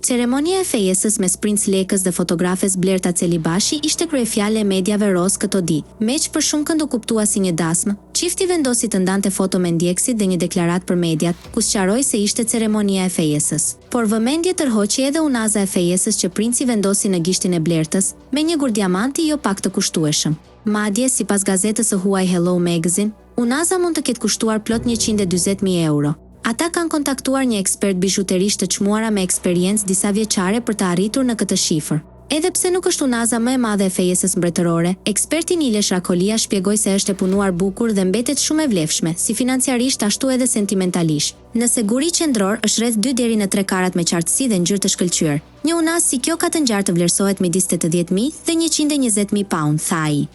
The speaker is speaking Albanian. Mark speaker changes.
Speaker 1: Ceremonia e fejesës mes Princ Lekës dhe fotografes Blerta Celibashi ishte kryefjale e mediave ros këto ditë. Meq për shumë kënd u kuptua si një dasmë, çifti vendosi të ndante foto me ndjekësit dhe një deklarat për mediat, ku sqaroi se ishte ceremonia e fejesës. Por vëmendje tërhoqi edhe unaza e fejesës që princi vendosi në gishtin e Blertës, me një gur diamanti jo pak të kushtueshëm. Madje, sipas gazetës së huaj Hello Magazine, unaza mund të ketë kushtuar plot 140.000 euro. Ata kanë kontaktuar një ekspert bizhuterish të çmuara me eksperiencë disa vjeçare për të arritur në këtë shifër. Edhe pse nuk është unaza më e madhe e fejesës mbretërore, eksperti Nilesh Rakolia shpjegoi se është e punuar bukur dhe mbetet shumë e vlefshme, si financiarisht ashtu edhe sentimentalisht. Nëse guri qendror është rreth 2 deri në 3 karat me qartësi dhe ngjyrë të shkëlqyer. Një unazë si kjo ka të ngjarë të vlerësohet midis 80.000 dhe 120.000 pound, tha ai.